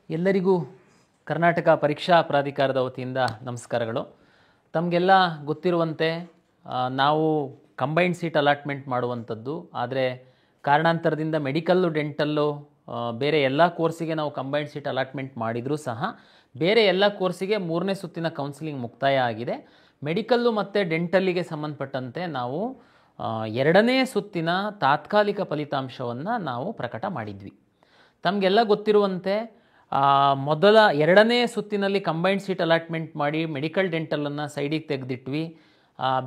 ಎಲ್ಲರಿಗೂ ಕರ್ನಾಟಕ ಪರೀಕ್ಷಾ ಪ್ರಾಧಿಕಾರದ ವತಿಯಿಂದ ನಮಸ್ಕಾರಗಳು. ತಮಗೆಲ್ಲ ಗೊತ್ತಿರುವಂತೆ ನಾವು ಕಂಬೈನ್ಡ್ ಸೀಟ್ ಅಲಾಟ್ಮೆಂಟ್ ಮಾಡುವಂಥದ್ದು. ಆದರೆ ಕಾರಣಾಂತರದಿಂದ ಮೆಡಿಕಲ್ಲು, ಡೆಂಟಲ್ಲು, ಬೇರೆ ಎಲ್ಲ ಕೋರ್ಸಿಗೆ ನಾವು ಕಂಬೈನ್ಡ್ ಸೀಟ್ ಅಲಾಟ್ಮೆಂಟ್ ಮಾಡಿದರೂ ಸಹ ಬೇರೆ ಎಲ್ಲ ಕೋರ್ಸಿಗೆ 3ನೇ ಸುತ್ತಿನ ಕೌನ್ಸಿಲಿಂಗ್ ಮುಕ್ತಾಯ ಆಗಿದೆ. ಮೆಡಿಕಲ್ಲು ಮತ್ತು ಡೆಂಟಲ್ಲಿಗೆ ಸಂಬಂಧಪಟ್ಟಂತೆ ನಾವು 2ನೇ ಸುತ್ತಿನ ತಾತ್ಕಾಲಿಕ ಫಲಿತಾಂಶವನ್ನು ನಾವು ಪ್ರಕಟ ಮಾಡಿದ್ವಿ. ತಮಗೆಲ್ಲ ಗೊತ್ತಿರುವಂತೆ ಮೊದಲ 2ನೇ ಸುತ್ತಿನಲ್ಲಿ ಕಂಬೈನ್ಡ್ ಸೀಟ್ ಅಲಾಟ್ಮೆಂಟ್ ಮಾಡಿ ಮೆಡಿಕಲ್ ಡೆಂಟಲನ್ನು ಸೈಡಿಗೆ ತೆಗೆದಿಟ್ವಿ,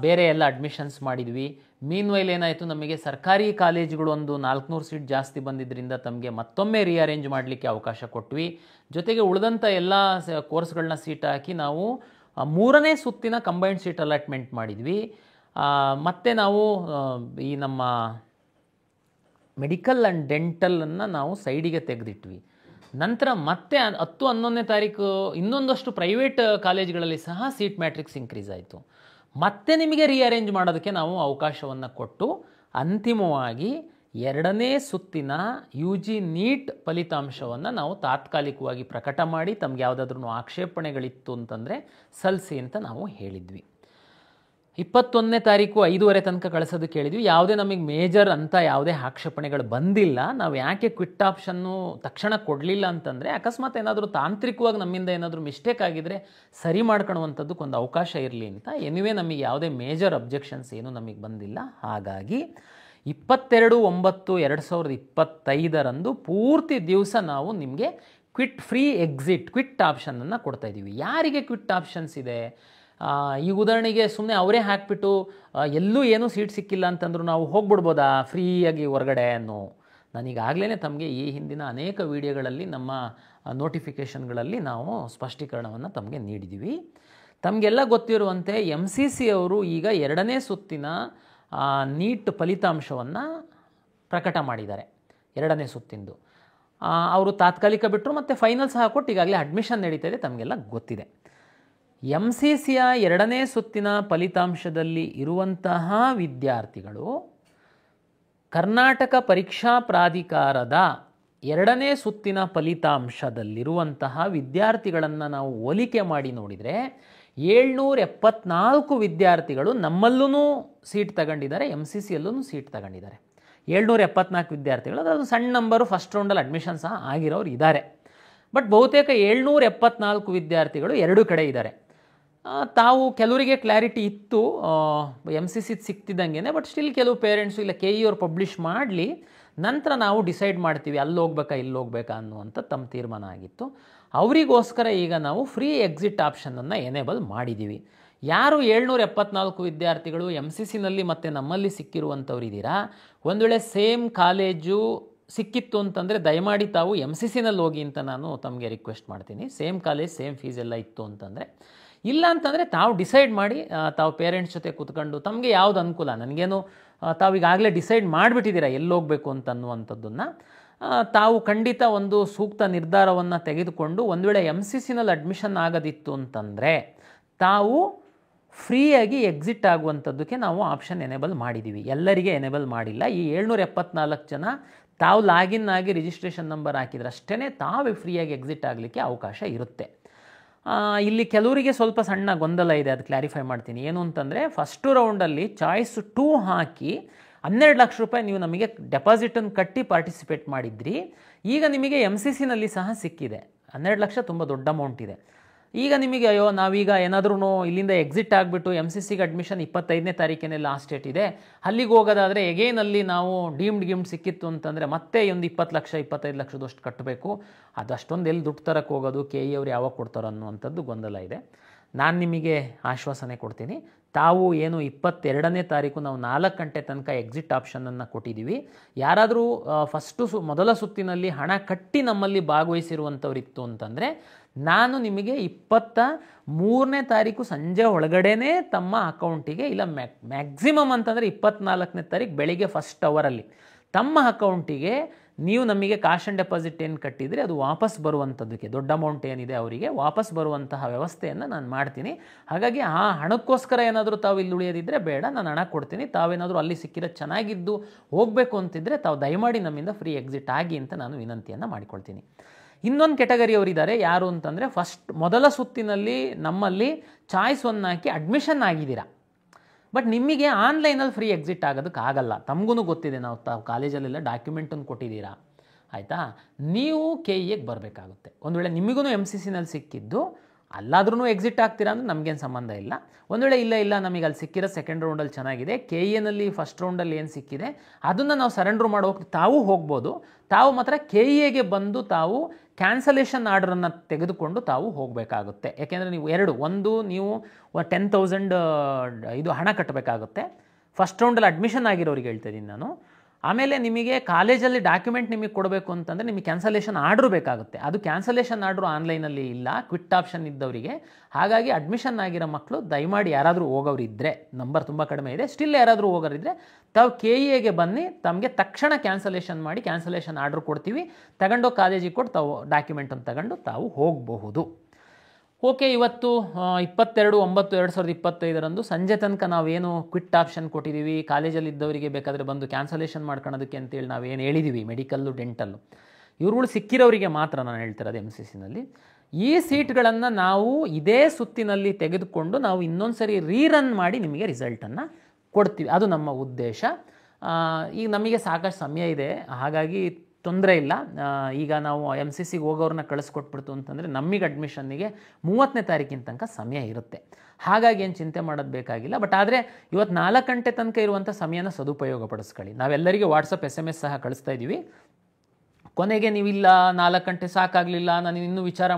ಬೇರೆ ಎಲ್ಲ ಅಡ್ಮಿಷನ್ಸ್ ಮಾಡಿದ್ವಿ. ಮೀನ್ವೈಲ್ ಏನಾಯಿತು, ನಮಗೆ ಸರ್ಕಾರಿ ಕಾಲೇಜುಗಳು ಒಂದು 400 ಸೀಟ್ ಜಾಸ್ತಿ ಬಂದಿದ್ದರಿಂದ ತಮಗೆ ಮತ್ತೊಮ್ಮೆ ರಿಅರೇಂಜ್ ಮಾಡಲಿಕ್ಕೆ ಅವಕಾಶ ಕೊಟ್ವಿ. ಜೊತೆಗೆ ಉಳಿದಂಥ ಎಲ್ಲ ಕೋರ್ಸ್ಗಳನ್ನ ಸೀಟ್ ಹಾಕಿ ನಾವು 3ನೇ ಸುತ್ತಿನ ಕಂಬೈನ್ಡ್ ಸೀಟ್ ಅಲಾಟ್ಮೆಂಟ್ ಮಾಡಿದ್ವಿ. ಮತ್ತು ನಾವು ಈ ನಮ್ಮ ಮೆಡಿಕಲ್ ಆ್ಯಂಡ್ ಡೆಂಟಲನ್ನು ನಾವು ಸೈಡಿಗೆ ತೆಗೆದಿಟ್ವಿ. ನಂತರ ಮತ್ತೆ 10-11ನೇ ತಾರೀಕು ಇನ್ನೊಂದಷ್ಟು ಪ್ರೈವೇಟ್ ಕಾಲೇಜ್ಗಳಲ್ಲಿ ಸಹ ಸೀಟ್ ಮ್ಯಾಟ್ರಿಕ್ಸ್ ಇನ್ಕ್ರೀಸ್ ಆಯಿತು. ಮತ್ತೆ ನಿಮಗೆ ರಿಅರೇಂಜ್ ಮಾಡೋದಕ್ಕೆ ನಾವು ಅವಕಾಶವನ್ನು ಕೊಟ್ಟು ಅಂತಿಮವಾಗಿ 2ನೇ ಸುತ್ತಿನ UG ನೀಟ್ ಫಲಿತಾಂಶವನ್ನು ನಾವು ತಾತ್ಕಾಲಿಕವಾಗಿ ಪ್ರಕಟ ಮಾಡಿ ತಮಗೆ ಯಾವುದಾದ್ರೂ ಆಕ್ಷೇಪಣೆಗಳಿತ್ತು ಅಂತಂದರೆ ಸಲ್ಲಿಸಿ ಅಂತ ನಾವು ಹೇಳಿದ್ವಿ. 21ನೇ ತಾರೀಕು 5:30 ತನಕ ಕಳಿಸೋದಕ್ಕೆ ಹೇಳಿದ್ವಿ. ಯಾವುದೇ ನಮಗೆ ಮೇಜರ್ ಅಂತ ಯಾವುದೇ ಆಕ್ಷೇಪಣೆಗಳು ಬಂದಿಲ್ಲ. ನಾವು ಯಾಕೆ ಕ್ವಿಟ್ ಆಪ್ಷನ್ನು ತಕ್ಷಣ ಕೊಡಲಿಲ್ಲ ಅಂತಂದರೆ ಅಕಸ್ಮಾತ್ ಏನಾದರೂ ತಾಂತ್ರಿಕವಾಗಿ ನಮ್ಮಿಂದ ಏನಾದರೂ ಮಿಸ್ಟೇಕ್ ಆಗಿದ್ದರೆ ಸರಿ ಮಾಡ್ಕೊಳ್ಳುವಂಥದ್ದಕ್ಕೊಂದು ಅವಕಾಶ ಇರಲಿ ಅಂತ. ಎನಿವೇ ನಮಗೆ ಯಾವುದೇ ಮೇಜರ್ ಅಬ್ಜೆಕ್ಷನ್ಸ್ ಏನೂ ನಮಗೆ ಬಂದಿಲ್ಲ. ಹಾಗಾಗಿ 22/9/2025 ಪೂರ್ತಿ ದಿವಸ ನಾವು ನಿಮಗೆ ಕ್ವಿಟ್ ಆಪ್ಷನನ್ನು ಕೊಡ್ತಾಯಿದ್ದೀವಿ. ಯಾರಿಗೆ ಕ್ವಿಟ್ ಆಪ್ಷನ್ಸ್ ಇದೆ? ಈ ಉದಾಹರಣೆಗೆ ಸುಮ್ಮನೆ ಅವರೇ ಹಾಕಿಬಿಟ್ಟು ಎಲ್ಲೂ ಏನೂ ಸೀಟ್ ಸಿಕ್ಕಿಲ್ಲ ಅಂತಂದ್ರು ನಾವು ಹೋಗ್ಬಿಡ್ಬೋದಾ ಫ್ರೀಯಾಗಿ ಹೊರಗಡೆ ಅನ್ನೋ. ನಾನೀಗಾಗಲೇ ತಮಗೆ ಈ ಹಿಂದಿನ ಅನೇಕ ವಿಡಿಯೋಗಳಲ್ಲಿ ನಮ್ಮ ನೋಟಿಫಿಕೇಷನ್ಗಳಲ್ಲಿ ನಾವು ಸ್ಪಷ್ಟೀಕರಣವನ್ನು ತಮಗೆ ನೀಡಿದ್ದೀವಿ. ತಮಗೆಲ್ಲ ಗೊತ್ತಿರುವಂತೆ MCC ಅವರು ಈಗ 2ನೇ ಸುತ್ತಿನ ನೀಟ್ ಫಲಿತಾಂಶವನ್ನು ಪ್ರಕಟ ಮಾಡಿದ್ದಾರೆ. 2ನೇ ಸುತ್ತಿಂದು ಅವರು ತಾತ್ಕಾಲಿಕ ಬಿಟ್ಟರು ಮತ್ತು ಫೈನಲ್ ಸಹ ಕೊಟ್ಟು ಈಗಾಗಲೇ ಅಡ್ಮಿಷನ್ ನಡೀತಾ ಇದೆ, ತಮಗೆಲ್ಲ ಗೊತ್ತಿದೆ. MCCಯ 2ನೇ ಸುತ್ತಿನ ಫಲಿತಾಂಶದಲ್ಲಿ ಇರುವಂತಹ ವಿದ್ಯಾರ್ಥಿಗಳು ಕರ್ನಾಟಕ ಪರೀಕ್ಷಾ ಪ್ರಾಧಿಕಾರದ 2ನೇ ಸುತ್ತಿನ ಫಲಿತಾಂಶದಲ್ಲಿರುವಂತಹ ವಿದ್ಯಾರ್ಥಿಗಳನ್ನು ನಾವು ಹೋಲಿಕೆ ಮಾಡಿ ನೋಡಿದರೆ 774 ವಿದ್ಯಾರ್ಥಿಗಳು ನಮ್ಮಲ್ಲೂ ಸೀಟ್ ತಗೊಂಡಿದ್ದಾರೆ, MCCಯಲ್ಲೂ ಸೀಟ್ ತಗೊಂಡಿದ್ದಾರೆ. 774 ವಿದ್ಯಾರ್ಥಿಗಳು, ಅದು ಸಣ್ಣ ನಂಬರು. ಫಸ್ಟ್ ರೌಂಡಲ್ಲಿ ಅಡ್ಮಿಷನ್ ಸಹ ಆಗಿರೋರು ಇದ್ದಾರೆ. ಬಟ್ ಬಹುತೇಕ 774 ವಿದ್ಯಾರ್ಥಿಗಳು ಎರಡೂ ಕಡೆ ಇದ್ದಾರೆ. ತಾವು ಕೆಲವರಿಗೆ ಕ್ಲಾರಿಟಿ ಇತ್ತು MCC ಸಿಕ್ತಿದ್ದಂಗೆ, ಬಟ್ ಸ್ಟಿಲ್ ಕೆಲವು ಪೇರೆಂಟ್ಸು ಇಲ್ಲ KE ಅವ್ರು ಪಬ್ಲಿಷ್ ಮಾಡಲಿ, ನಂತರ ನಾವು ಡಿಸೈಡ್ ಮಾಡ್ತೀವಿ ಅಲ್ಲಿ ಹೋಗ್ಬೇಕಾ ಇಲ್ಲಿ ಹೋಗ್ಬೇಕಾ ಅನ್ನುವಂಥ ತಮ್ಮ ತೀರ್ಮಾನ ಆಗಿತ್ತು. ಅವರಿಗೋಸ್ಕರ ಈಗ ನಾವು ಫ್ರೀ ಎಕ್ಸಿಟ್ ಆಪ್ಷನನ್ನು ಎನೇಬಲ್ ಮಾಡಿದ್ದೀವಿ. ಯಾರು 774 ವಿದ್ಯಾರ್ಥಿಗಳು MCCನಲ್ಲಿ ಮತ್ತು ನಮ್ಮಲ್ಲಿ ಸಿಕ್ಕಿರುವಂಥವ್ರು ಇದ್ದೀರಾ, ಒಂದು ವೇಳೆ ಸೇಮ್ ಕಾಲೇಜು ಸಿಕ್ಕಿತ್ತು ಅಂತಂದರೆ ದಯಮಾಡಿ ತಾವು MCCನಲ್ಲಿ ಹೋಗಿ ಅಂತ ನಾನು ತಮಗೆ ರಿಕ್ವೆಸ್ಟ್ ಮಾಡ್ತೀನಿ. ಸೇಮ್ ಕಾಲೇಜ್ ಸೇಮ್ ಫೀಸ್ ಎಲ್ಲ ಇತ್ತು ಅಂತಂದರೆ. ಇಲ್ಲ ಅಂತಂದರೆ ತಾವು ಡಿಸೈಡ್ ಮಾಡಿ, ತಾವು ಪೇರೆಂಟ್ಸ್ ಜೊತೆ ಕೂತ್ಕೊಂಡು ತಮಗೆ ಯಾವುದು ಅನುಕೂಲ, ನನಗೇನು ತಾವು ಈಗಾಗಲೇ ಡಿಸೈಡ್ ಮಾಡಿಬಿಟ್ಟಿದ್ದೀರಾ ಎಲ್ಲಿ ಹೋಗಬೇಕು ಅಂತ ಅನ್ನುವಂಥದ್ದನ್ನು ತಾವು ಖಂಡಿತ ಒಂದು ಸೂಕ್ತ ನಿರ್ಧಾರವನ್ನು ತೆಗೆದುಕೊಂಡು ಒಂದು ವೇಳೆ MCCನಲ್ಲಿ ಅಡ್ಮಿಷನ್ ಆಗೋದಿತ್ತು ಅಂತಂದರೆ ತಾವು ಫ್ರೀಯಾಗಿ ಎಕ್ಸಿಟ್ ಆಗುವಂಥದ್ದಕ್ಕೆ ನಾವು ಆಪ್ಷನ್ ಎನೇಬಲ್ ಮಾಡಿದ್ದೀವಿ. ಎಲ್ಲರಿಗೆ ಎನೇಬಲ್ ಮಾಡಿಲ್ಲ. ಈ 774 ಜನ ತಾವು ಲಾಗಿನ್ ಆಗಿ ರಿಜಿಸ್ಟ್ರೇಷನ್ ನಂಬರ್ ಹಾಕಿದ್ರೆ ಅಷ್ಟೇ ತಾವೇ ಫ್ರೀಯಾಗಿ ಎಕ್ಸಿಟ್ ಆಗಲಿಕ್ಕೆ ಅವಕಾಶ ಇರುತ್ತೆ. ಇಲ್ಲಿ ಕೆಲವರಿಗೆ ಸ್ವಲ್ಪ ಸಣ್ಣ ಗೊಂದಲ ಇದೆ, ಅದು ಕ್ಲಾರಿಫೈ ಮಾಡ್ತೀನಿ. ಏನು ಅಂತಂದರೆ ಫಸ್ಟು ರೌಂಡಲ್ಲಿ ಚಾಯ್ಸ್ 2 ಹಾಕಿ 12 ಲಕ್ಷ ರೂಪಾಯಿ ನೀವು ನಮಗೆ ಡೆಪಾಸಿಟನ್ನು ಕಟ್ಟಿ ಪಾರ್ಟಿಸಿಪೇಟ್ ಮಾಡಿದ್ರಿ. ಈಗ ನಿಮಗೆ MCCನಲ್ಲಿ ಸಹ ಸಿಕ್ಕಿದೆ. 12 ಲಕ್ಷ ತುಂಬ ದೊಡ್ಡ ಅಮೌಂಟ್ ಇದೆ. ಈಗ ನಿಮಗೆ ಅಯ್ಯೋ ನಾವೀಗ ಏನಾದ್ರೂ ಇಲ್ಲಿಂದ ಎಕ್ಸಿಟ್ ಆಗಿಬಿಟ್ಟು MCCಗೆ ಅಡ್ಮಿಷನ್ 25ನೇ ತಾರೀಕೇನೆ ಲಾಸ್ಟ್ ಡೇಟ್ ಇದೆ, ಅಲ್ಲಿಗೆ ಹೋಗೋದಾದರೆ ಎಗೇನಲ್ಲಿ ನಾವು ಗಿಮ್ಡ್ ಸಿಕ್ಕಿತ್ತು ಅಂತಂದರೆ ಮತ್ತೆ ಒಂದು 20 ಲಕ್ಷ 25 ಲಕ್ಷದಷ್ಟು ಕಟ್ಟಬೇಕು. ಅದು ಅಷ್ಟೊಂದು ಎಲ್ಲಿ ದುಡ್ಡು ತರಕ್ಕೆ ಹೋಗೋದು, KE ಅವ್ರು ಯಾವಾಗ ಕೊಡ್ತಾರೋ ಅನ್ನುವಂಥದ್ದು ಗೊಂದಲ ಇದೆ. ನಾನು ನಿಮಗೆ ಆಶ್ವಾಸನೆ ಕೊಡ್ತೀನಿ, ತಾವು ಏನು 22ನೇ ತಾರೀಕು ನಾವು 4 ಗಂಟೆ ತನಕ ಎಕ್ಸಿಟ್ ಆಪ್ಷನನ್ನು ಕೊಟ್ಟಿದ್ದೀವಿ. ಯಾರಾದರೂ ಮೊದಲ ಸುತ್ತಿನಲ್ಲಿ ಹಣ ಕಟ್ಟಿ ನಮ್ಮಲ್ಲಿ ಭಾಗವಹಿಸಿರುವಂಥವ್ರು ಇತ್ತು ಅಂತಂದರೆ ನಾನು ನಿಮಗೆ 23ನೇ ತಾರೀಕು ಸಂಜೆ ಒಳಗಡೆನೇ ತಮ್ಮ ಅಕೌಂಟಿಗೆ, ಇಲ್ಲ ಮ್ಯಾಕ್ಸಿಮಮ್ ಅಂತಂದರೆ 24ನೇ ತಾರೀಕು ಬೆಳಿಗ್ಗೆ ಫಸ್ಟ್ ಅವರಲ್ಲಿ ತಮ್ಮ ಅಕೌಂಟಿಗೆ ನೀವು ನಮಗೆ ಕಾಶ್ ಆ್ಯಂಡ್ ಡೆಪಾಸಿಟ್ ಏನು ಕಟ್ಟಿದರೆ ಅದು ವಾಪಸ್ ಬರುವಂಥದ್ದಕ್ಕೆ, ದೊಡ್ಡ ಅಮೌಂಟ್ ಏನಿದೆ ಅವರಿಗೆ ವಾಪಸ್ ಬರುವಂತಹ ವ್ಯವಸ್ಥೆಯನ್ನು ನಾನು ಮಾಡ್ತೀನಿ. ಹಾಗಾಗಿ ಆ ಹಣಕ್ಕೋಸ್ಕರ ಏನಾದರೂ ತಾವು ಇಲ್ಲಿ ಉಳಿಯೋದಿದ್ದರೆ ಬೇಡ, ನಾನು ಹಣ ಕೊಡ್ತೀನಿ. ತಾವೇನಾದರೂ ಅಲ್ಲಿ ಸಿಕ್ಕಿರೋ ಚೆನ್ನಾಗಿದ್ದು ಹೋಗಬೇಕು ಅಂತಿದ್ದರೆ ತಾವು ದಯಮಾಡಿ ನಮ್ಮಿಂದ ಫ್ರೀ ಎಕ್ಸಿಟ್ ಆಗಿ ಅಂತ ನಾನು ವಿನಂತಿಯನ್ನು ಮಾಡಿಕೊಳ್ತೀನಿ. ಇನ್ನೊಂದು ಕೆಟಗರಿಯವರಿದ್ದಾರೆ, ಯಾರು ಅಂತಂದರೆ ಮೊದಲ ಸುತ್ತಿನಲ್ಲಿ ನಮ್ಮಲ್ಲಿ ಚಾಯ್ಸ್ 1 ಹಾಕಿ ಅಡ್ಮಿಷನ್ ಆಗಿದ್ದೀರಾ, ಬಟ್ ನಿಮಗೆ ಆನ್ಲೈನಲ್ಲಿ ಫ್ರೀ ಎಕ್ಸಿಟ್ ಆಗೋದಕ್ಕಾಗಲ್ಲ. ತಮಗೂ ಗೊತ್ತಿದೆ, ತಾವು ಕಾಲೇಜಲ್ಲೆಲ್ಲ ಡಾಕ್ಯುಮೆಂಟನ್ನು ಕೊಟ್ಟಿದ್ದೀರಾ, ಆಯಿತಾ. ನೀವು KEAಗೆ ಬರಬೇಕಾಗುತ್ತೆ. ಒಂದು ವೇಳೆ ನಿಮಗೂ MCCನಲ್ಲಿ ಸಿಕ್ಕಿದ್ದು ಅಲ್ಲಾದ್ರೂ ಎಕ್ಸಿಟ್ ಆಗ್ತೀರಾ ಅಂದರೆ ನಮಗೇನು ಸಂಬಂಧ ಇಲ್ಲ. ಒಂದು ವೇಳೆ ಇಲ್ಲ ನಮಗೆ ಅಲ್ಲಿ ಸಿಕ್ಕಿರೋ ಸೆಕೆಂಡ್ ರೌಂಡಲ್ಲಿ ಚೆನ್ನಾಗಿದೆ, KEAನಲ್ಲಿ ಫಸ್ಟ್ ರೌಂಡಲ್ಲಿ ಏನು ಸಿಕ್ಕಿದೆ ಅದನ್ನು ನಾವು ಸರೆಂಡ್ರ್ ಮಾಡಿ ತಾವು ಹೋಗ್ಬೋದು. ತಾವು ಮಾತ್ರ KEAಗೆ ಬಂದು ತಾವು ಕ್ಯಾನ್ಸಲೇಷನ್ ಆರ್ಡ್ರನ್ನು ತೆಗೆದುಕೊಂಡು ತಾವು ಹೋಗಬೇಕಾಗುತ್ತೆ. ಯಾಕೆಂದರೆ ಒಂದು ನೀವು 10,000 ಇದು ಹಣ ಕಟ್ಟಬೇಕಾಗುತ್ತೆ. ಫಸ್ಟ್ ರೌಂಡಲ್ಲಿ ಅಡ್ಮಿಷನ್ ಆಗಿರೋರಿಗೆ ಹೇಳ್ತಿದ್ದೀನಿ ನಾನು. ಆಮೇಲೆ ನಿಮಗೆ ಕಾಲೇಜಲ್ಲಿ ಡಾಕ್ಯುಮೆಂಟ್ ನಿಮಗೆ ಕೊಡಬೇಕು ಅಂತಂದರೆ ನಿಮಗೆ ಕ್ಯಾನ್ಸಲೇಷನ್ ಆರ್ಡ್ರು ಬೇಕಾಗುತ್ತೆ. ಅದು ಕ್ಯಾನ್ಸಲೇಷನ್ ಆರ್ಡ್ರು ಆನ್ಲೈನಲ್ಲಿ ಇಲ್ಲ, ಕ್ವಿಟ್ ಆಪ್ಷನ್ ಇದ್ದವರಿಗೆ. ಹಾಗಾಗಿ ಅಡ್ಮಿಷನ್ ಆಗಿರೋ ಮಕ್ಕಳು ದಯಮಾಡಿ ಯಾರಾದರೂ ಹೋಗೋರಿದ್ದರೆ, ನಂಬರ್ ತುಂಬ ಕಡಿಮೆ ಇದೆ, ಸ್ಟಿಲ್ ಯಾರಾದರೂ ಹೋಗೋರಿದ್ದರೆ ತಾವು KEAಗೆ ಬನ್ನಿ, ತಮಗೆ ತಕ್ಷಣ ಕ್ಯಾನ್ಸಲೇಷನ್ ಮಾಡಿ ಕ್ಯಾನ್ಸಲೇಷನ್ ಆರ್ಡ್ರ್ ಕೊಡ್ತೀವಿ, ತಗೊಂಡೋಗಿ ಕಾಲೇಜಿಗೆ ಕೊಟ್ಟು ತಾವು ಡಾಕ್ಯುಮೆಂಟನ್ನು ತಗೊಂಡು ತಾವು ಹೋಗಬಹುದು. ಓಕೆ, ಇವತ್ತು 22/9/2025 ಸಂಜೆ ತನಕ ನಾವೇನು ಕ್ವಿಟ್ ಆಪ್ಷನ್ ಕೊಟ್ಟಿದ್ದೀವಿ, ಕಾಲೇಜಲ್ಲಿದ್ದವರಿಗೆ ಬೇಕಾದರೆ ಬಂದು ಕ್ಯಾನ್ಸಲೇಷನ್ ಮಾಡ್ಕೊಳ್ಳೋದಕ್ಕೆ ಅಂತೇಳಿ ನಾವೇನು ಹೇಳಿದ್ದೀವಿ, ಮೆಡಿಕಲ್ಲು ಡೆಂಟಲ್ಲು ಇವ್ರುಗಳು ಸಿಕ್ಕಿರೋರಿಗೆ ಮಾತ್ರ ನಾನು ಹೇಳ್ತಿರೋದು MCCನಲ್ಲಿ. ಈ ಸೀಟ್ಗಳನ್ನು ನಾವು ಇದೇ ಸುತ್ತಿನಲ್ಲಿ ತೆಗೆದುಕೊಂಡು ನಾವು ಇನ್ನೊಂದು ಸರಿ ರೀರನ್ ಮಾಡಿ ನಿಮಗೆ ರಿಸಲ್ಟನ್ನು ಕೊಡ್ತೀವಿ. ಅದು ನಮ್ಮ ಉದ್ದೇಶ. ಈಗ ನಮಗೆ ಸಾಕಷ್ಟು ಸಮಯ ಇದೆ, ಹಾಗಾಗಿ ತೊಂದರೆ ಇಲ್ಲ. ಈಗ ನಾವು MCCಗೆ ಹೋಗೋರನ್ನ ಕಳಿಸ್ಕೊಟ್ಬಿಡ್ತು ಅಂತಂದರೆ ನಮಗೆ ಅಡ್ಮಿಷನ್ನಿಗೆ 30ನೇ ತಾರೀಕಿನ ತನಕ ಸಮಯ ಇರುತ್ತೆ. ಹಾಗಾಗಿ ಏನು ಚಿಂತೆ ಮಾಡೋದು ಬೇಕಾಗಿಲ್ಲ. ಬಟ್ ಆದರೆ ಇವತ್ತು 4 ಗಂಟೆ ತನಕ ಇರುವಂಥ ಸಮಯನ ಸದುಪಯೋಗ ಪಡಿಸ್ಕೊಳ್ಳಿ. ನಾವೆಲ್ಲರಿಗೂ ವಾಟ್ಸಪ್ SMS ಸಹ ಕಳಿಸ್ತಾ ಇದ್ದೀವಿ. ಕೊನೆಗೆ ನೀವಿಲ್ಲ 4 ಗಂಟೆ ಸಾಕಾಗಲಿಲ್ಲ, ನಾನು ಇನ್ನೂ ವಿಚಾರ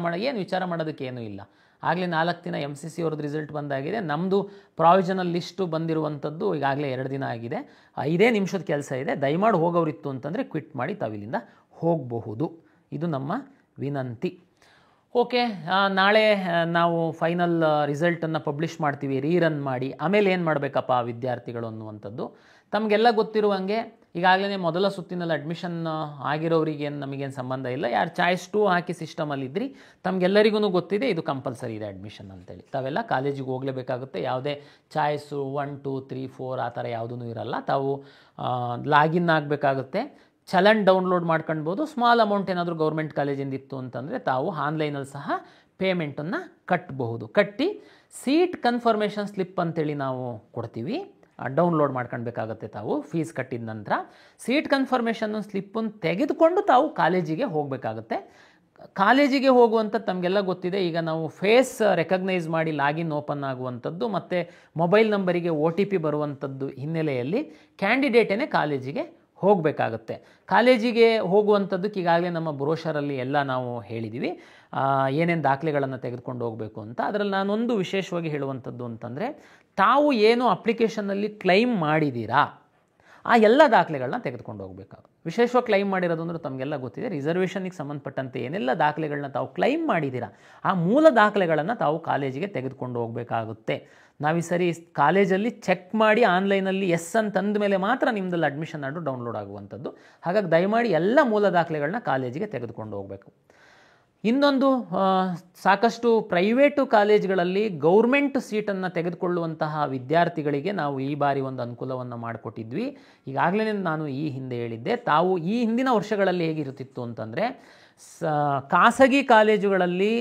ಮಾಡೋದಕ್ಕೆ ಏನೂ ಇಲ್ಲ. ಆಗಲೇ 4 ದಿನ MCC ಅವ್ರದ್ದು ರಿಸಲ್ಟ್ ಬಂದಾಗಿದೆ. ನಮ್ಮದು ಪ್ರಾವಿಷನಲ್ ಲಿಸ್ಟು ಬಂದಿರುವಂಥದ್ದು ಈಗಾಗಲೇ 2 ದಿನ ಆಗಿದೆ. 5 ನಿಮಿಷದ ಕೆಲಸ ಇದೆ. ದಯಮಾಡಿ ಹೋಗೋರಿತ್ತು ಅಂತಂದರೆ ಕ್ವಿಟ್ ಮಾಡಿ ತಾವಿಲ್ಲಿಂದ ಹೋಗಬಹುದು. ಇದು ನಮ್ಮ ವಿನಂತಿ. ಓಕೆ, ನಾಳೆ ನಾವು ಫೈನಲ್ ರಿಸಲ್ಟನ್ನು ಪಬ್ಲಿಷ್ ಮಾಡ್ತೀವಿ, ರೀರನ್ ಮಾಡಿ. ಆಮೇಲೆ ಏನು ಮಾಡಬೇಕಪ್ಪ ವಿದ್ಯಾರ್ಥಿಗಳು ಅನ್ನುವಂಥದ್ದು ತಮಗೆಲ್ಲ ಗೊತ್ತಿರುವಂಗೆ ಈಗಾಗಲೇ ಮೊದಲ ಸುತ್ತಿನಲ್ಲಿ ಅಡ್ಮಿಷನ್ ಆಗಿರೋರಿಗೆ ನಮಗೇನು ಸಂಬಂಧ ಇಲ್ಲ. ಯಾರು ಚಾಯ್ಸ್ 2 ಹಾಕಿ ಸಿಸ್ಟಮಲ್ಲಿದ್ರಿ ತಮಗೆಲ್ಲರಿಗೂ ಗೊತ್ತಿದೆ ಇದು ಕಂಪಲ್ಸರಿ ಇದೆ ಅಡ್ಮಿಷನ್ ಅಂತೇಳಿ. ತಾವೆಲ್ಲ ಕಾಲೇಜಿಗೆ ಹೋಗಲೇಬೇಕಾಗುತ್ತೆ. ಯಾವುದೇ ಚಾಯ್ಸು 1, 2, 3, 4 ಆ ಥರ ಯಾವುದೂ ಇರಲ್ಲ. ತಾವು ಲಾಗಿನ್ ಆಗಬೇಕಾಗುತ್ತೆ, ಚಲನ್ ಡೌನ್ಲೋಡ್ ಮಾಡ್ಕೊಳ್ಬೋದು. ಸ್ಮಾಲ್ ಅಮೌಂಟ್ ಏನಾದರೂ ಗೌರ್ಮೆಂಟ್ ಕಾಲೇಜಿಂದ ಇತ್ತು ಅಂತಂದರೆ ತಾವು ಆನ್ಲೈನಲ್ಲಿ ಸಹ ಪೇಮೆಂಟನ್ನು ಕಟ್ಟಬಹುದು. ಕಟ್ಟಿ ಸೀಟ್ ಕನ್ಫರ್ಮೇಷನ್ ಸ್ಲಿಪ್ ಅಂತೇಳಿ ನಾವು ಕೊಡ್ತೀವಿ, ಡೌನ್ಲೋಡ್ ಮಾಡ್ಕೊಳ್ಬೇಕಾಗತ್ತೆ. ತಾವು ಫೀಸ್ ಕಟ್ಟಿದ ನಂತರ ಸೀಟ್ ಕನ್ಫರ್ಮೇಷನ್ ಸ್ಲಿಪ್ಪನ್ನು ತೆಗೆದುಕೊಂಡು ತಾವು ಕಾಲೇಜಿಗೆ ಹೋಗಬೇಕಾಗತ್ತೆ. ಕಾಲೇಜಿಗೆ ಹೋಗುವಂಥ ತಮಗೆಲ್ಲ ಗೊತ್ತಿದೆ, ಈಗ ನಾವು ಫೇಸ್ ರೆಕಗ್ನೈಸ್ ಮಾಡಿ ಲಾಗಿನ್ ಓಪನ್ ಆಗುವಂಥದ್ದು ಮತ್ತು ಮೊಬೈಲ್ ನಂಬರಿಗೆ OTP ಬರುವಂಥದ್ದು ಹಿನ್ನೆಲೆಯಲ್ಲಿ ಕ್ಯಾಂಡಿಡೇಟೇ ಕಾಲೇಜಿಗೆ ಹೋಗಬೇಕಾಗುತ್ತೆ. ಕಾಲೇಜಿಗೆ ಹೋಗುವಂಥದ್ದಕ್ಕೆ ಈಗಾಗಲೇ ನಮ್ಮ ಬ್ರೋಷರಲ್ಲಿ ಎಲ್ಲ ನಾವು ಹೇಳಿದ್ದೀವಿ ಏನೇನು ದಾಖಲೆಗಳನ್ನು ತೆಗೆದುಕೊಂಡು ಹೋಗಬೇಕು ಅಂತ. ಅದರಲ್ಲಿ ನಾನೊಂದು ವಿಶೇಷವಾಗಿ ಹೇಳುವಂಥದ್ದು ಅಂತಂದರೆ, ತಾವು ಏನು ಅಪ್ಲಿಕೇಶನ್ನಲ್ಲಿ ಕ್ಲೈಮ್ ಮಾಡಿದ್ದೀರಾ ಆ ಎಲ್ಲ ದಾಖಲೆಗಳನ್ನ ತೆಗೆದುಕೊಂಡು ಹೋಗಬೇಕು. ವಿಶೇಷವಾಗಿ ಕ್ಲೈಮ್ ಮಾಡಿರೋದು ಅಂದರೆ ತಮಗೆಲ್ಲ ಗೊತ್ತಿದೆ, ರಿಸರ್ವೇಷನ್ಗೆ ಸಂಬಂಧಪಟ್ಟಂತೆ ಏನೆಲ್ಲ ದಾಖಲೆಗಳನ್ನ ತಾವು ಕ್ಲೈಮ್ ಮಾಡಿದ್ದೀರಾ ಆ ಮೂಲ ದಾಖಲೆಗಳನ್ನು ತಾವು ಕಾಲೇಜಿಗೆ ತೆಗೆದುಕೊಂಡು ಹೋಗಬೇಕಾಗುತ್ತೆ. ನಾವು ಈ ಸರಿ ಕಾಲೇಜಲ್ಲಿ ಚೆಕ್ ಮಾಡಿ ಆನ್ಲೈನಲ್ಲಿ ಎಸ್ ಅಂತಂದ ಮೇಲೆ ಮಾತ್ರ ನಿಮ್ಮದಲ್ಲಿ ಅಡ್ಮಿಷನ್ ಆರ್ಡರ್ ಡೌನ್ಲೋಡ್ ಆಗುವಂಥದ್ದು. ಹಾಗಾಗಿ ದಯಮಾಡಿ ಎಲ್ಲ ಮೂಲ ದಾಖಲೆಗಳನ್ನ ಕಾಲೇಜಿಗೆ ತೆಗೆದುಕೊಂಡು ಹೋಗಬೇಕು. ಇನ್ನೊಂದು, ಸಾಕಷ್ಟು ಪ್ರೈವೇಟು ಕಾಲೇಜ್ಗಳಲ್ಲಿ ಗೌರ್ಮೆಂಟ್ ಸೀಟನ್ನು ತೆಗೆದುಕೊಳ್ಳುವಂತಹ ವಿದ್ಯಾರ್ಥಿಗಳಿಗೆ ನಾವು ಈ ಬಾರಿ ಒಂದು ಅನುಕೂಲವನ್ನು ಮಾಡಿಕೊಟ್ಟಿದ್ವಿ. ಈಗಾಗಲೇ ನಾನು ಈ ಹಿಂದೆ ಹೇಳಿದ್ದೆ, ತಾವು ಈ ಹಿಂದಿನ ವರ್ಷಗಳಲ್ಲಿ ಹೇಗಿರುತ್ತಿತ್ತು ಅಂತಂದರೆ, ಖಾಸಗಿ ಕಾಲೇಜುಗಳಲ್ಲಿ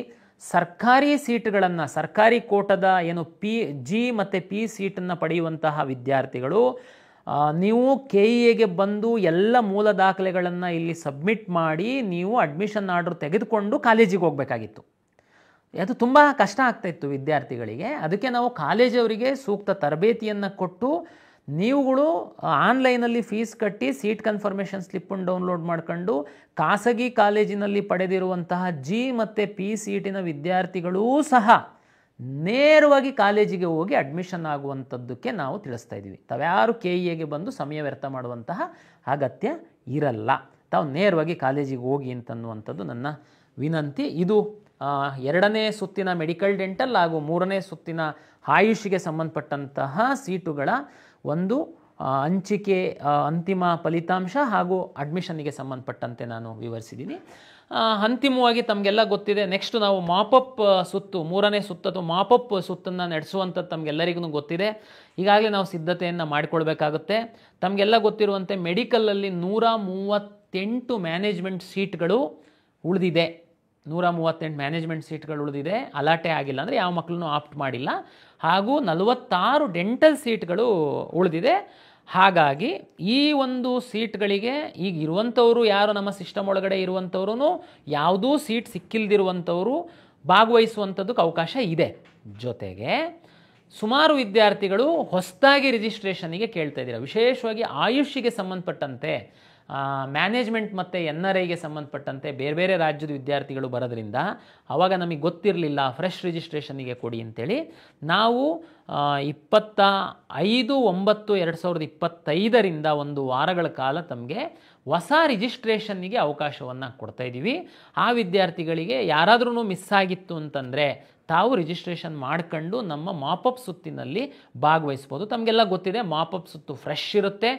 ಸರ್ಕಾರಿ ಸೀಟುಗಳನ್ನು, ಸರ್ಕಾರಿ ಕೋಟದ ಏನು G ಮತ್ತು P ಸೀಟನ್ನು ಪಡೆಯುವಂತಹ ವಿದ್ಯಾರ್ಥಿಗಳು ನೀವು KEAಗೆ ಬಂದು ಎಲ್ಲ ಮೂಲ ದಾಖಲೆಗಳನ್ನು ಇಲ್ಲಿ ಸಬ್ಮಿಟ್ ಮಾಡಿ ನೀವು ಅಡ್ಮಿಷನ್ ಆರ್ಡರ್ ತೆಗೆದುಕೊಂಡು ಕಾಲೇಜಿಗೆ ಹೋಗಬೇಕಾಗಿತ್ತು. ಅದು ತುಂಬ ಕಷ್ಟ ಆಗ್ತಾಯಿತ್ತು ವಿದ್ಯಾರ್ಥಿಗಳಿಗೆ. ಅದಕ್ಕೆ ನಾವು ಕಾಲೇಜವರಿಗೆ ಸೂಕ್ತ ತರಬೇತಿಯನ್ನು ಕೊಟ್ಟು ನೀವುಗಳು ಆನ್ಲೈನಲ್ಲಿ ಫೀಸ್ ಕಟ್ಟಿ ಸೀಟ್ ಕನ್ಫರ್ಮೇಷನ್ ಸ್ಲಿಪ್ಪನ್ನು ಡೌನ್ಲೋಡ್ ಮಾಡ್ಕೊಂಡು ಖಾಸಗಿ ಕಾಲೇಜಿನಲ್ಲಿ ಪಡೆದಿರುವಂತಹ G ಮತ್ತು P ಸೀಟಿನ ವಿದ್ಯಾರ್ಥಿಗಳೂ ಸಹ ನೇರವಾಗಿ ಕಾಲೇಜಿಗೆ ಹೋಗಿ ಅಡ್ಮಿಷನ್ ಆಗುವಂಥದ್ದಕ್ಕೆ ನಾವು ತಿಳಿಸ್ತಾ ಇದ್ದೀವಿ. ತಾವ್ಯಾರು KEAಗೆ ಬಂದು ಸಮಯ ವ್ಯರ್ಥ ಮಾಡುವಂತಹ ಅಗತ್ಯ ಇರಲ್ಲ. ತಾವು ನೇರವಾಗಿ ಕಾಲೇಜಿಗೆ ಹೋಗಿ ಅಂತನ್ನುವಂಥದ್ದು ನನ್ನ ವಿನಂತಿ. ಇದು 2ನೇ ಸುತ್ತಿನ ಮೆಡಿಕಲ್ ಡೆಂಟಲ್ ಹಾಗೂ 3ನೇ ಸುತ್ತಿನ ಆಯುಷ್ಗೆ ಸಂಬಂಧಪಟ್ಟಂತಹ ಸೀಟುಗಳ ಒಂದು ಹಂಚಿಕೆ, ಅಂತಿಮ ಫಲಿತಾಂಶ ಹಾಗೂ ಅಡ್ಮಿಷನ್ನಿಗೆ ಸಂಬಂಧಪಟ್ಟಂತೆ ನಾನು ವಿವರಿಸಿದ್ದೀನಿ. ಅಂತಿಮವಾಗಿ ತಮಗೆಲ್ಲ ಗೊತ್ತಿದೆ, ನೆಕ್ಸ್ಟ್ ನಾವು ಮಾಪಪ್ ಸುತ್ತು, 3ನೇ ಸುತ್ತು ಅಥವಾ ಮಾಪಪ್ ಸುತ್ತನ್ನು ನಡೆಸುವಂಥದ್ದು ತಮಗೆಲ್ಲರಿಗೂ ಗೊತ್ತಿದೆ. ಈಗಾಗಲೇ ನಾವು ಸಿದ್ಧತೆಯನ್ನು ಮಾಡಿಕೊಳ್ಬೇಕಾಗುತ್ತೆ. ತಮಗೆಲ್ಲ ಗೊತ್ತಿರುವಂತೆ ಮೆಡಿಕಲಲ್ಲಿ 138 ಮ್ಯಾನೇಜ್ಮೆಂಟ್ ಸೀಟ್ಗಳು ಉಳಿದಿದೆ. 138 ಮ್ಯಾನೇಜ್ಮೆಂಟ್ ಸೀಟ್ಗಳು ಉಳಿದಿದೆ, ಅಲಾಟೆ ಆಗಿಲ್ಲ ಅಂದರೆ ಯಾವ ಮಕ್ಕಳನ್ನು ಆಪ್ಟ್ ಮಾಡಿಲ್ಲ. ಹಾಗೂ 46 ಡೆಂಟಲ್ ಸೀಟ್ಗಳು ಉಳಿದಿದೆ. ಹಾಗಾಗಿ ಈ ಒಂದು ಸೀಟ್ಗಳಿಗೆ ಈಗ ಇರುವಂಥವರು ಯಾರು ನಮ್ಮ ಸಿಸ್ಟಮ್ ಒಳಗಡೆ ಇರುವಂಥವ್ರು ಯಾವುದೂ ಸೀಟ್ ಸಿಕ್ಕಿಲ್ದಿರುವಂಥವರು ಭಾಗವಹಿಸುವಂಥದ್ದಕ್ಕೆ ಅವಕಾಶ ಇದೆ. ಜೊತೆಗೆ ಸುಮಾರು ವಿದ್ಯಾರ್ಥಿಗಳು ಹೊಸದಾಗಿ ರಿಜಿಸ್ಟ್ರೇಷನಿಗೆ ಕೇಳ್ತಾ ಇದ್ದೀರಾ. ವಿಶೇಷವಾಗಿ ಆಯುಷಿಗೆ ಸಂಬಂಧಪಟ್ಟಂತೆ, ಮ್ಯಾನೇಜ್ಮೆಂಟ್ ಮತ್ತು NRIಗೆ ಸಂಬಂಧಪಟ್ಟಂತೆ ಬೇರೆ ಬೇರೆ ರಾಜ್ಯದ ವಿದ್ಯಾರ್ಥಿಗಳು ಬರೋದ್ರಿಂದ ಆವಾಗ ನಮಗೆ ಗೊತ್ತಿರಲಿಲ್ಲ ಫ್ರೆಶ್ ರಿಜಿಸ್ಟ್ರೇಷನಿಗೆ ಕೊಡಿ ಅಂತೇಳಿ. ನಾವು 25/9/2025 ಒಂದು ವಾರಗಳ ಕಾಲ ತಮಗೆ ಹೊಸ ರಿಜಿಸ್ಟ್ರೇಷನ್ನಿಗೆ ಅವಕಾಶವನ್ನು ಕೊಡ್ತಾ ಇದ್ದೀವಿ. ಆ ವಿದ್ಯಾರ್ಥಿಗಳಿಗೆ ಯಾರಾದ್ರೂ ಮಿಸ್ ಆಗಿತ್ತು ಅಂತಂದರೆ ತಾವು ರಿಜಿಸ್ಟ್ರೇಷನ್ ಮಾಡ್ಕೊಂಡು ನಮ್ಮ ಮಾಪಪ್ ಸುತ್ತಿನಲ್ಲಿ ಭಾಗವಹಿಸ್ಬೋದು. ತಮಗೆಲ್ಲ ಗೊತ್ತಿದೆ, ಮಾಪಪ್ ಸುತ್ತು ಫ್ರೆಶ್ ಇರುತ್ತೆ.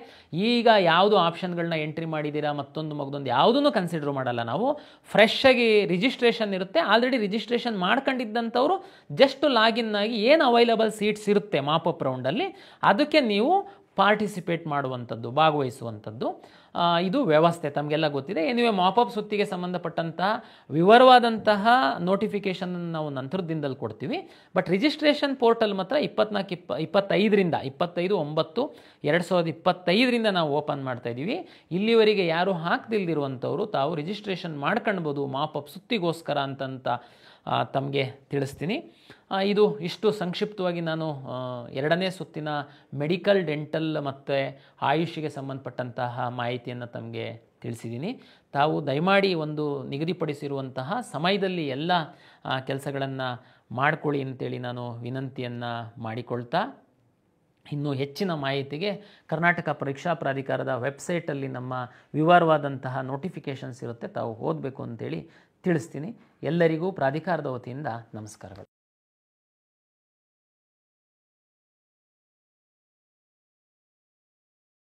ಈಗ ಯಾವುದು ಆಪ್ಷನ್ಗಳನ್ನ ಎಂಟ್ರಿ ಮಾಡಿದ್ದೀರಾ ಮತ್ತೊಂದು ಮಗದೊಂದು ಯಾವುದನ್ನು ಕನ್ಸಿಡರ್ ಮಾಡಲ್ಲ ನಾವು. ಫ್ರೆಶ್ ಆಗಿ ರಿಜಿಸ್ಟ್ರೇಷನ್ ಇರುತ್ತೆ. ಆಲ್ರೆಡಿ ರಿಜಿಸ್ಟ್ರೇಷನ್ ಮಾಡ್ಕೊಂಡಿದ್ದಂಥವ್ರು ಜಸ್ಟ್ ಲಾಗಿನ್ ಆಗಿ ಏನು ಅವೈಲಬಲ್ ಸೀಟ್ಸ್ ಇರುತ್ತೆ ಮಾಪಪ್ ರೌಂಡಲ್ಲಿ ಅದಕ್ಕೆ ನೀವು ಪಾರ್ಟಿಸಿಪೇಟ್ ಮಾಡುವಂಥದ್ದು, ಭಾಗವಹಿಸುವಂಥದ್ದು. ಇದು ವ್ಯವಸ್ಥೆ ತಮಗೆಲ್ಲ ಗೊತ್ತಿದೆ. ಎನಿವೆ ಮಾಪಪ್ ಸುತ್ತಿಗೆ ಸಂಬಂಧಪಟ್ಟಂತಹ ವಿವರವಾದಂತಹ ನೋಟಿಫಿಕೇಷನ್ ನಾವು ನಂತರದ ದಿನದಲ್ಲಿ ಕೊಡ್ತೀವಿ. ಬಟ್ ರಿಜಿಸ್ಟ್ರೇಷನ್ ಪೋರ್ಟಲ್ ಮಾತ್ರ 25/9/2025 ನಾವು ಓಪನ್ ಮಾಡ್ತಾ ಇದ್ದೀವಿ. ಇಲ್ಲಿವರೆಗೆ ಯಾರು ಹಾಕ್ದಿಲ್ದಿರುವಂಥವ್ರು ತಾವು ರಿಜಿಸ್ಟ್ರೇಷನ್ ಮಾಡ್ಕೊಳ್ಬೋದು ಮಾಪಪ್ ಸುತ್ತಿಗೋಸ್ಕರ ಅಂತಂತ ತಮಗೆ ತಿಳಿಸ್ತೀನಿ. ಇಷ್ಟು ಸಂಕ್ಷಿಪ್ತವಾಗಿ ನಾನು 2ನೇ ಸುತ್ತಿನ ಮೆಡಿಕಲ್, ಡೆಂಟಲ್ ಮತ್ತು ಆಯುಷಿಗೆ ಸಂಬಂಧಪಟ್ಟಂತಹ ಮಾಹಿತಿಯನ್ನು ತಮಗೆ ತಿಳಿಸಿದ್ದೀನಿ. ತಾವು ದಯಮಾಡಿ ಒಂದು ನಿಗದಿಪಡಿಸಿರುವಂತಹ ಸಮಯದಲ್ಲಿ ಎಲ್ಲ ಕೆಲಸಗಳನ್ನು ಮಾಡಿಕೊಳ್ಳಿ ಅಂತೇಳಿ ನಾನು ವಿನಂತಿಯನ್ನು ಮಾಡಿಕೊಳ್ತಾ, ಇನ್ನೂ ಹೆಚ್ಚಿನ ಮಾಹಿತಿಗೆ ಕರ್ನಾಟಕ ಪರೀಕ್ಷಾ ಪ್ರಾಧಿಕಾರದ ವೆಬ್ಸೈಟಲ್ಲಿ ನಮ್ಮ ವಿವರವಾದಂತಹ ನೋಟಿಫಿಕೇಷನ್ಸ್ ಇರುತ್ತೆ, ತಾವು ಓದಬೇಕು ಅಂತೇಳಿ ತಿಳಿಸ್ತೀನಿ. ಎಲ್ಲರಿಗೂ ಪ್ರಾಧಿಕಾರದ ವತಿಯಿಂದ ನಮಸ್ಕಾರಗಳು.